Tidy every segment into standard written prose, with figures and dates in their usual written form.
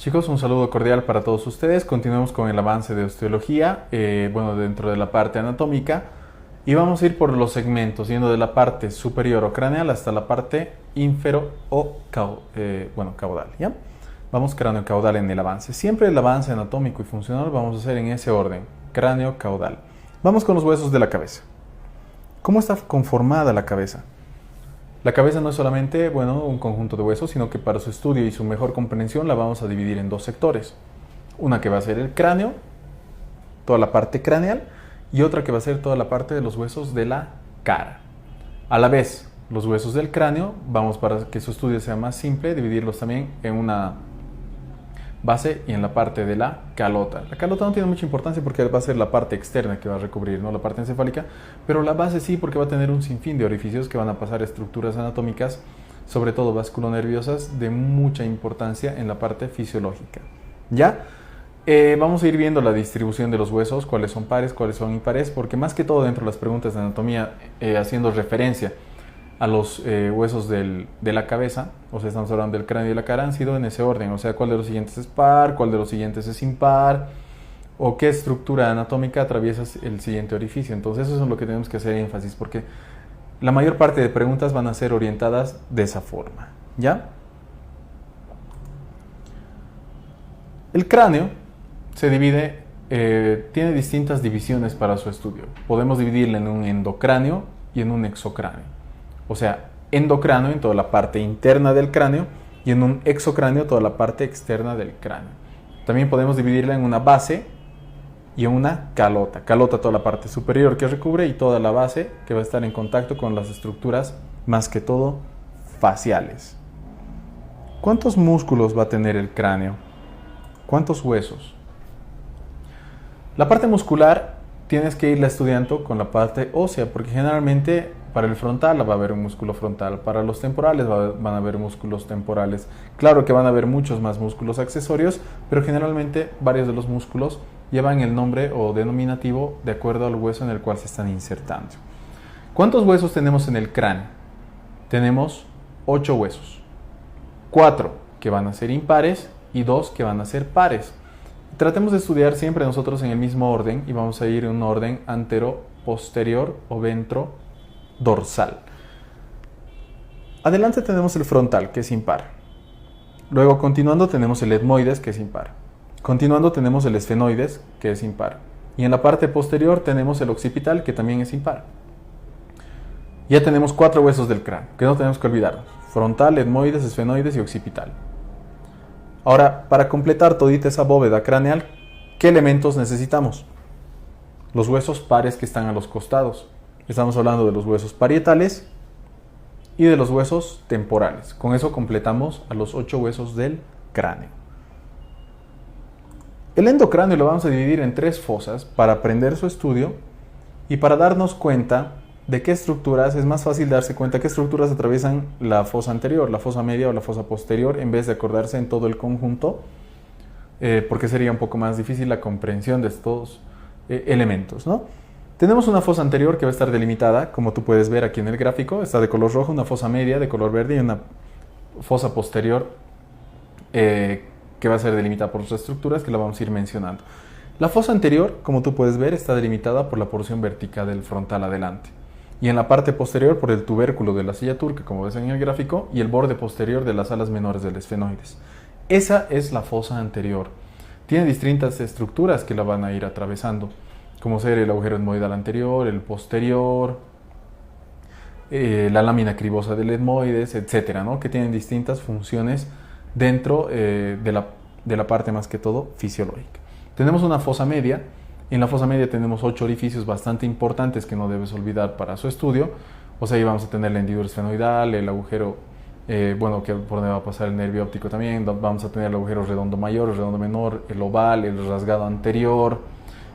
Chicos, un saludo cordial para todos ustedes. Continuemos con el avance de osteología, dentro de la parte anatómica. Y vamos a ir por los segmentos, yendo de la parte superior o craneal hasta la parte infero o caudal, ¿ya? Vamos cráneo-caudal en el avance. Siempre el avance anatómico y funcional vamos a hacer en ese orden, cráneo-caudal. Vamos con los huesos de la cabeza. ¿Cómo está conformada la cabeza? La cabeza no es solamente, un conjunto de huesos, sino que para su estudio y su mejor comprensión la vamos a dividir en dos sectores. Una que va a ser el cráneo, toda la parte craneal, y otra que va a ser toda la parte de los huesos de la cara. A la vez, los huesos del cráneo, vamos para que su estudio sea más simple, dividirlos también en una base y en la parte de la calota. La calota no tiene mucha importancia porque va a ser la parte externa que va a recubrir, no la parte encefálica, pero la base sí, porque va a tener un sinfín de orificios que van a pasar estructuras anatómicas, sobre todo vasculonerviosas, de mucha importancia en la parte fisiológica. ¿Ya? Vamos a ir viendo la distribución de los huesos, cuáles son pares, cuáles son impares, porque más que todo dentro de las preguntas de anatomía, haciendo referencia a los huesos de la cabeza, o sea, estamos hablando del cráneo y de la cara, han sido en ese orden, o sea, cuál de los siguientes es par, cuál de los siguientes es impar, o qué estructura anatómica atraviesa el siguiente orificio. Entonces eso es lo que tenemos que hacer énfasis, porque la mayor parte de preguntas van a ser orientadas de esa forma, ¿ya? El cráneo se divide, tiene distintas divisiones para su estudio. Podemos dividirlo en un endocráneo y en un exocráneo. O sea, endocráneo en toda la parte interna del cráneo y en un exocráneo toda la parte externa del cráneo. También podemos dividirla en una base y en una calota. Calota toda la parte superior que recubre y toda la base que va a estar en contacto con las estructuras, más que todo, faciales. ¿Cuántos músculos va a tener el cráneo? ¿Cuántos huesos? La parte muscular tienes que irla estudiando con la parte ósea, porque generalmente para el frontal va a haber un músculo frontal, para los temporales van a haber músculos temporales. Claro que van a haber muchos más músculos accesorios, pero generalmente varios de los músculos llevan el nombre o denominativo de acuerdo al hueso en el cual se están insertando. ¿Cuántos huesos tenemos en el cráneo? Tenemos 8 huesos, 4 que van a ser impares y 2 que van a ser pares. Tratemos de estudiar siempre nosotros en el mismo orden y vamos a ir en un orden antero, posterior o ventro dorsal. Adelante tenemos el frontal, que es impar. Luego, continuando, tenemos el etmoides, que es impar. Continuando, tenemos el esfenoides, que es impar. Y en la parte posterior tenemos el occipital, que también es impar. Ya tenemos 4 huesos del cráneo, que no tenemos que olvidar: frontal, etmoides, esfenoides y occipital. Ahora, para completar todita esa bóveda craneal, ¿qué elementos necesitamos? Los huesos pares que están a los costados. Estamos hablando de los huesos parietales y de los huesos temporales. Con eso completamos a los 8 huesos del cráneo. El endocráneo lo vamos a dividir en 3 fosas para aprender su estudio y para darnos cuenta de qué estructuras, es más fácil darse cuenta qué estructuras atraviesan la fosa anterior, la fosa media o la fosa posterior, en vez de acordarse en todo el conjunto, porque sería un poco más difícil la comprensión de estos elementos, ¿no? Tenemos una fosa anterior que va a estar delimitada, como tú puedes ver aquí en el gráfico, está de color rojo, una fosa media de color verde y una fosa posterior que va a ser delimitada por sus estructuras que la vamos a ir mencionando. La fosa anterior, como tú puedes ver, está delimitada por la porción vertical del frontal adelante. Y en la parte posterior por el tubérculo de la silla turca, como ves en el gráfico, y el borde posterior de las alas menores del esfenoides. Esa es la fosa anterior. Tiene distintas estructuras que la van a ir atravesando, como ser el agujero etmoidal anterior, el posterior, la lámina cribosa del etmoides, etcétera, ¿no? Que tienen distintas funciones dentro de la parte más que todo fisiológica. Tenemos una fosa media. En la fosa media tenemos 8 orificios bastante importantes que no debes olvidar para su estudio. O sea, ahí vamos a tener la hendidura esfenoidal, el agujero, que por donde va a pasar el nervio óptico también. Vamos a tener el agujero redondo mayor, el redondo menor, el oval, el rasgado anterior,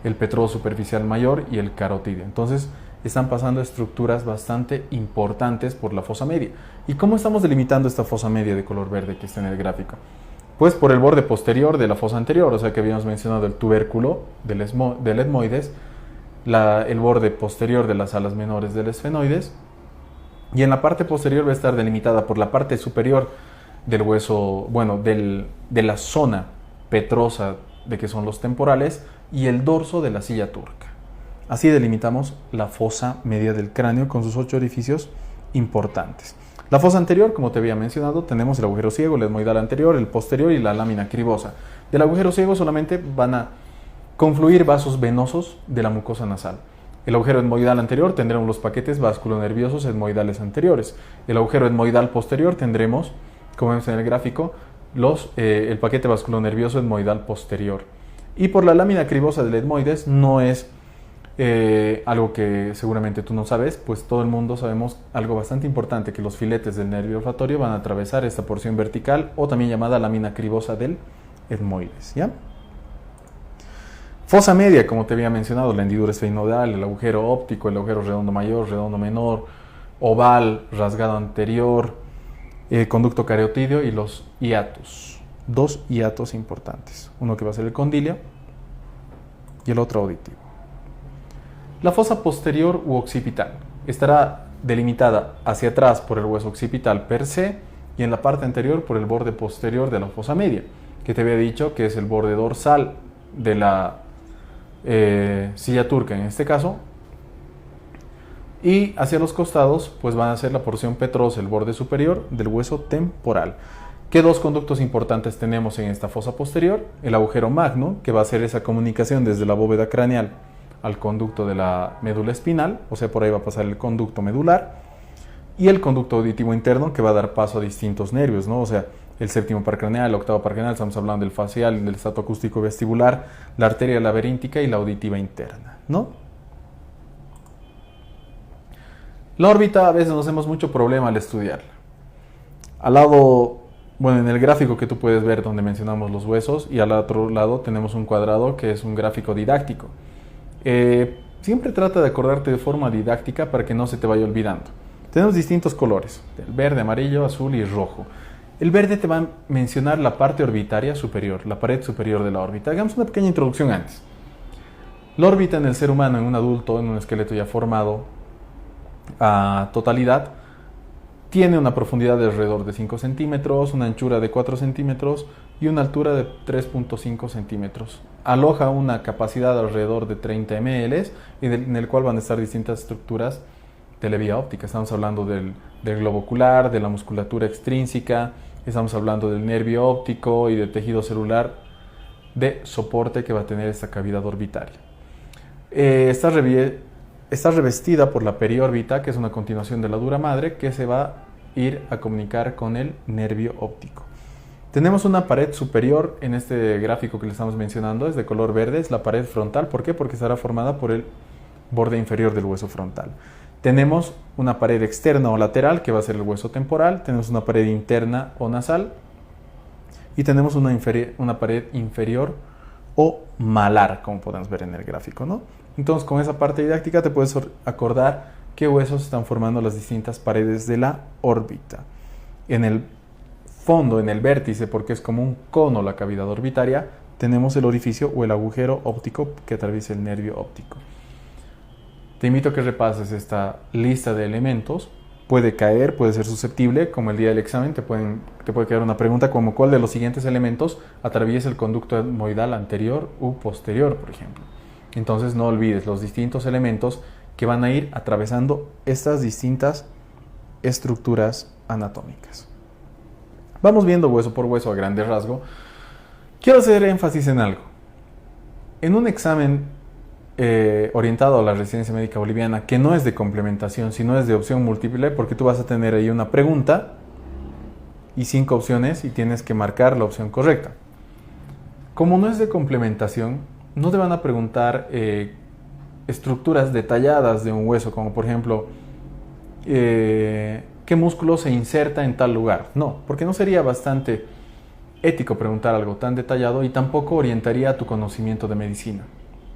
el petroso superficial mayor y el carotídeo. Entonces, están pasando estructuras bastante importantes por la fosa media. ¿Y cómo estamos delimitando esta fosa media de color verde que está en el gráfico? Pues por el borde posterior de la fosa anterior, o sea que habíamos mencionado el tubérculo del etmoides, el borde posterior de las alas menores del esfenoides, y en la parte posterior va a estar delimitada por la parte superior del hueso, de la zona petrosa de que son los temporales y el dorso de la silla turca. Así delimitamos la fosa media del cráneo con sus 8 orificios importantes. La fosa anterior, como te había mencionado, tenemos el agujero ciego, el etmoidal anterior, el posterior y la lámina cribosa. Del agujero ciego solamente van a confluir vasos venosos de la mucosa nasal. El agujero etmoidal anterior tendremos los paquetes vasculonerviosos etmoidales anteriores. El agujero etmoidal posterior tendremos, como vemos en el gráfico, el paquete vasculonervioso etmoidal posterior. Y por la lámina cribosa del etmoides no es algo que seguramente tú no sabes, pues todo el mundo sabemos algo bastante importante, que los filetes del nervio olfatorio van a atravesar esta porción vertical o también llamada lámina cribosa del etmoides, ¿ya? Fosa media, como te había mencionado, la hendidura esfenoidal, el agujero óptico, el agujero redondo mayor, redondo menor, oval, rasgado anterior, conducto cariotidio y los hiatos. 2 hiatos importantes, uno que va a ser el condilio y el otro auditivo. La fosa posterior u occipital estará delimitada hacia atrás por el hueso occipital per se y en la parte anterior por el borde posterior de la fosa media, que te había dicho que es el borde dorsal de la silla turca en este caso, y hacia los costados pues van a ser la porción petrosa, el borde superior del hueso temporal. ¿Qué 2 conductos importantes tenemos en esta fosa posterior? El agujero magno, que va a hacer esa comunicación desde la bóveda craneal al conducto de la médula espinal, o sea, por ahí va a pasar el conducto medular, y el conducto auditivo interno, que va a dar paso a distintos nervios, ¿no? O sea, el séptimo par craneal, el octavo par craneal, estamos hablando del facial, del estrato acústico vestibular, la arteria laberíntica y la auditiva interna, ¿no? La órbita a veces nos hacemos mucho problema al estudiarla. Al lado, bueno, en el gráfico que tú puedes ver donde mencionamos los huesos, y al otro lado tenemos un cuadrado que es un gráfico didáctico. Siempre trata de acordarte de forma didáctica para que no se te vaya olvidando. Tenemos distintos colores, el verde, amarillo, azul y rojo. El verde te va a mencionar la parte orbitaria superior, la pared superior de la órbita. Hagamos una pequeña introducción antes. La órbita en el ser humano, en un adulto, en un esqueleto ya formado a totalidad, tiene una profundidad de alrededor de 5 centímetros, una anchura de 4 centímetros y una altura de 3.5 centímetros. Aloja una capacidad de alrededor de 30 ml en el cual van a estar distintas estructuras de la vía óptica. Estamos hablando del globo ocular, de la musculatura extrínseca, estamos hablando del nervio óptico y del tejido celular de soporte que va a tener esta cavidad orbitaria. Está revestida por la periórbita, que es una continuación de la dura madre, que se va a ir a comunicar con el nervio óptico. Tenemos una pared superior en este gráfico que le estamos mencionando, es de color verde, es la pared frontal. ¿Por qué? Porque estará formada por el borde inferior del hueso frontal. Tenemos una pared externa o lateral, que va a ser el hueso temporal. Tenemos una pared interna o nasal. Y tenemos una pared inferior o malar, como podemos ver en el gráfico, ¿no? Entonces, con esa parte didáctica te puedes acordar qué huesos están formando las distintas paredes de la órbita. En el fondo, en el vértice, porque es como un cono la cavidad orbitaria, tenemos el orificio o el agujero óptico que atraviesa el nervio óptico. Te invito a que repases esta lista de elementos. Puede caer, puede ser susceptible, como el día del examen te puede quedar una pregunta como ¿cuál de los siguientes elementos atraviesa el conducto etmoidal anterior u posterior, por ejemplo? Entonces no olvides los distintos elementos que van a ir atravesando estas distintas estructuras anatómicas. Vamos viendo hueso por hueso a grande rasgo. Quiero hacer énfasis en algo. En un examen orientado a la residencia médica boliviana, que no es de complementación, sino es de opción múltiple, porque tú vas a tener ahí una pregunta y 5 opciones y tienes que marcar la opción correcta. Como no es de complementación, no te van a preguntar estructuras detalladas de un hueso, como por ejemplo, ¿qué músculo se inserta en tal lugar? No, porque no sería bastante ético preguntar algo tan detallado y tampoco orientaría a tu conocimiento de medicina.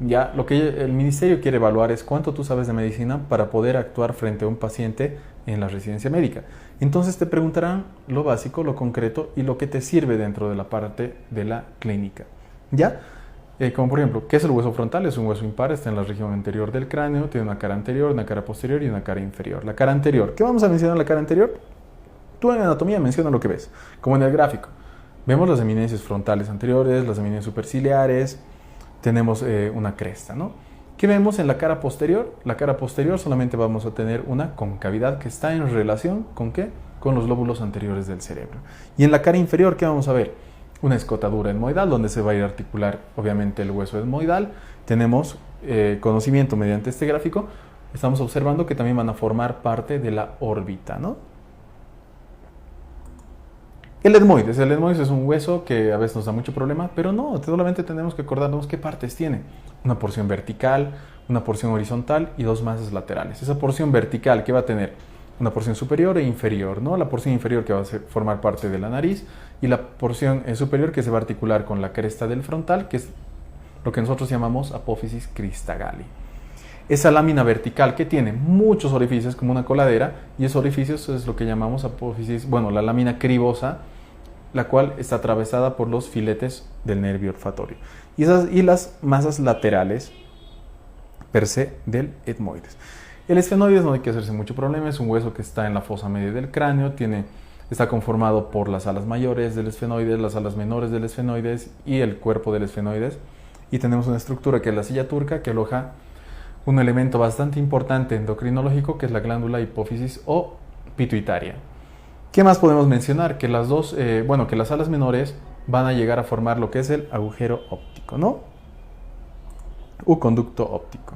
Ya, lo que el ministerio quiere evaluar es cuánto tú sabes de medicina para poder actuar frente a un paciente en la residencia médica. Entonces te preguntarán lo básico, lo concreto y lo que te sirve dentro de la parte de la clínica. ¿Ya? Como por ejemplo, ¿qué es el hueso frontal? Es un hueso impar, está en la región anterior del cráneo, tiene una cara anterior, una cara posterior y una cara inferior. La cara anterior, ¿qué vamos a mencionar en la cara anterior? Tú en anatomía menciona lo que ves, como en el gráfico. Vemos las eminencias frontales anteriores, las eminencias superciliares, tenemos una cresta, ¿no? ¿Qué vemos en la cara posterior? La cara posterior solamente vamos a tener una concavidad que está en relación ¿con qué? Con los lóbulos anteriores del cerebro. Y en la cara inferior, ¿qué vamos a ver? Una escotadura etmoidal donde se va a ir a articular obviamente el hueso etmoidal. Tenemos conocimiento mediante este gráfico. Estamos observando que también van a formar parte de la órbita, ¿no? El etmoides es un hueso que a veces nos da mucho problema, pero no, solamente tenemos que acordarnos qué partes tiene. Una porción vertical, una porción horizontal y dos masas laterales. Esa porción vertical, ¿qué va a tener? Una porción superior e inferior, ¿no? La porción inferior que va a formar parte de la nariz y la porción superior que se va a articular con la cresta del frontal, que es lo que nosotros llamamos apófisis cristagali. Esa lámina vertical que tiene muchos orificios como una coladera, y esos orificios es lo que llamamos apófisis, bueno, la lámina cribosa, la cual está atravesada por los filetes del nervio olfatorio. Y las masas laterales per se del etmoides. El esfenoides no hay que hacerse mucho problema, es un hueso que está en la fosa media del cráneo, está conformado por las alas mayores del esfenoides, las alas menores del esfenoides y el cuerpo del esfenoides. Y tenemos una estructura que es la silla turca, que aloja un elemento bastante importante endocrinológico, que es la glándula hipófisis o pituitaria. ¿Qué más podemos mencionar? Que que las alas menores van a llegar a formar lo que es el agujero óptico, ¿no? U conducto óptico.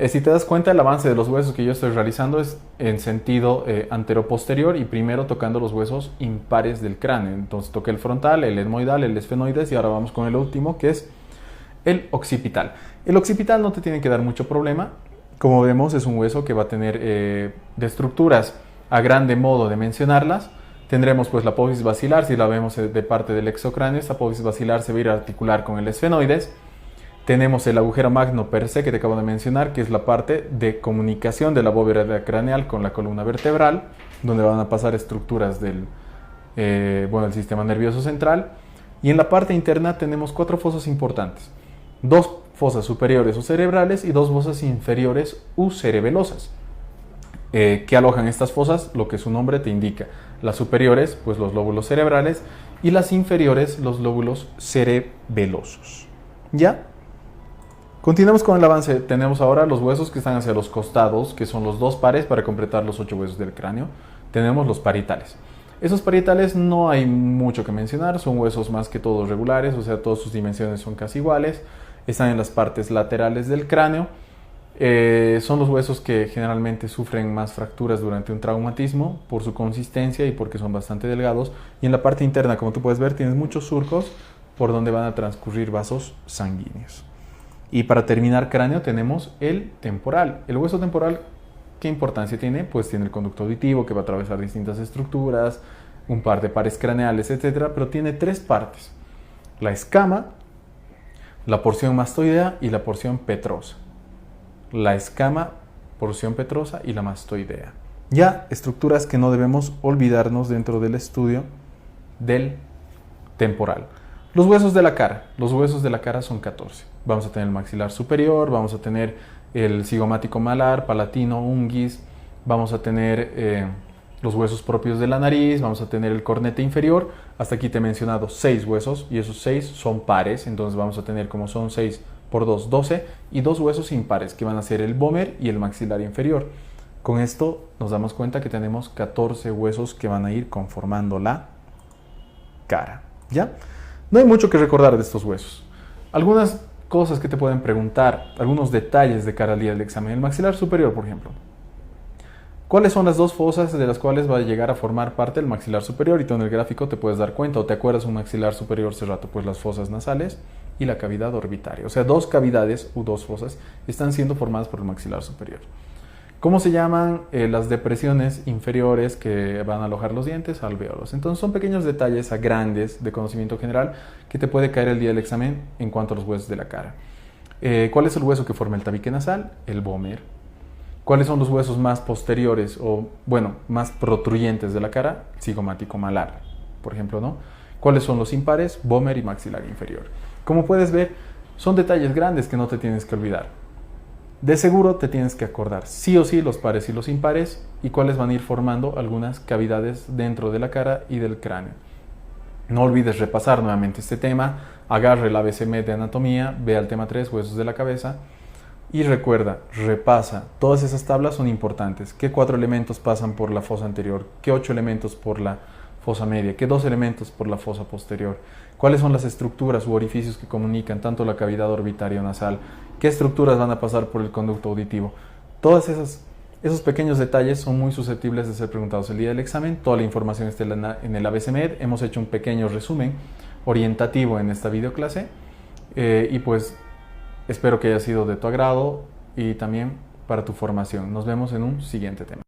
Si te das cuenta, el avance de los huesos que yo estoy realizando es en sentido anteroposterior y primero tocando los huesos impares del cráneo. Entonces toqué el frontal, el etmoidal, el esfenoides y ahora vamos con el último, que es el occipital. El occipital no te tiene que dar mucho problema. Como vemos, es un hueso que va a tener de estructuras a grande modo de mencionarlas. Tendremos pues la apófisis basilar, si la vemos de parte del exocráneo. Esta apófisis basilar se va a ir a articular con el esfenoides. Tenemos el agujero magno per se que te acabo de mencionar, que es la parte de comunicación de la bóveda craneal con la columna vertebral, donde van a pasar estructuras del el sistema nervioso central. Y en la parte interna tenemos 4 fosas importantes. 2 fosas superiores o cerebrales y 2 fosas inferiores u cerebelosas. ¿Qué alojan estas fosas? Lo que su nombre te indica. Las superiores, pues los lóbulos cerebrales, y las inferiores, los lóbulos cerebelosos. ¿Ya? Continuamos con el avance. Tenemos ahora los huesos que están hacia los costados, que son los 2 pares para completar los 8 huesos del cráneo. Tenemos los parietales. Esos parietales no hay mucho que mencionar, son huesos más que todos regulares, o sea, todas sus dimensiones son casi iguales. Están en las partes laterales del cráneo. Son los huesos que generalmente sufren más fracturas durante un traumatismo por su consistencia y porque son bastante delgados. Y en la parte interna, como tú puedes ver, tienes muchos surcos por donde van a transcurrir vasos sanguíneos. Y para terminar cráneo tenemos el temporal. El hueso temporal, ¿qué importancia tiene? Pues tiene el conducto auditivo que va a atravesar distintas estructuras, un par de pares craneales, etc. Pero tiene 3 partes. La escama, la porción mastoidea y la porción petrosa. La escama, porción petrosa y la mastoidea. Ya estructuras que no debemos olvidarnos dentro del estudio del temporal. Los huesos de la cara. Los huesos de la cara son 14. Vamos a tener el maxilar superior, vamos a tener el cigomático malar, palatino, unguis, vamos a tener los huesos propios de la nariz, vamos a tener el cornete inferior. Hasta aquí te he mencionado 6 huesos y esos 6 son pares, entonces vamos a tener, como son 6 por 2, 12 y 2 huesos impares que van a ser el vómer y el maxilar inferior. Con esto nos damos cuenta que tenemos 14 huesos que van a ir conformando la cara, ¿ya? No hay mucho que recordar de estos huesos. Algunas cosas que te pueden preguntar, algunos detalles de cara al día del examen. El maxilar superior, por ejemplo. ¿Cuáles son las 2 fosas de las cuales va a llegar a formar parte el maxilar superior? Y tú en el gráfico te puedes dar cuenta, o te acuerdas un maxilar superior hace rato, pues las fosas nasales y la cavidad orbitaria. O sea, 2 cavidades u 2 fosas están siendo formadas por el maxilar superior. ¿Cómo se llaman las depresiones inferiores que van a alojar los dientes? Alvéolos. Entonces son pequeños detalles a grandes de conocimiento general que te puede caer el día del examen en cuanto a los huesos de la cara. ¿Cuál es el hueso que forma el tabique nasal? El vómer. ¿Cuáles son los huesos más posteriores o, más protruyentes de la cara? Cigomático malar, por ejemplo, ¿no? ¿Cuáles son los impares? Vómer y maxilar inferior. Como puedes ver, son detalles grandes que no te tienes que olvidar. De seguro te tienes que acordar sí o sí los pares y los impares y cuáles van a ir formando algunas cavidades dentro de la cara y del cráneo. No olvides repasar nuevamente este tema, agarre la ABCMed de anatomía, vea el tema 3, huesos de la cabeza, y recuerda, repasa, todas esas tablas son importantes. ¿Qué 4 elementos pasan por la fosa anterior? ¿Qué 8 elementos por la fosa media? ¿Qué 2 elementos por la fosa posterior? ¿Cuáles son las estructuras u orificios que comunican tanto la cavidad orbitaria o nasal? ¿Qué estructuras van a pasar por el conducto auditivo? Todos esos pequeños detalles son muy susceptibles de ser preguntados el día del examen. Toda la información está en el ABCMed. Hemos hecho un pequeño resumen orientativo en esta videoclase y pues espero que haya sido de tu agrado y también para tu formación. Nos vemos en un siguiente tema.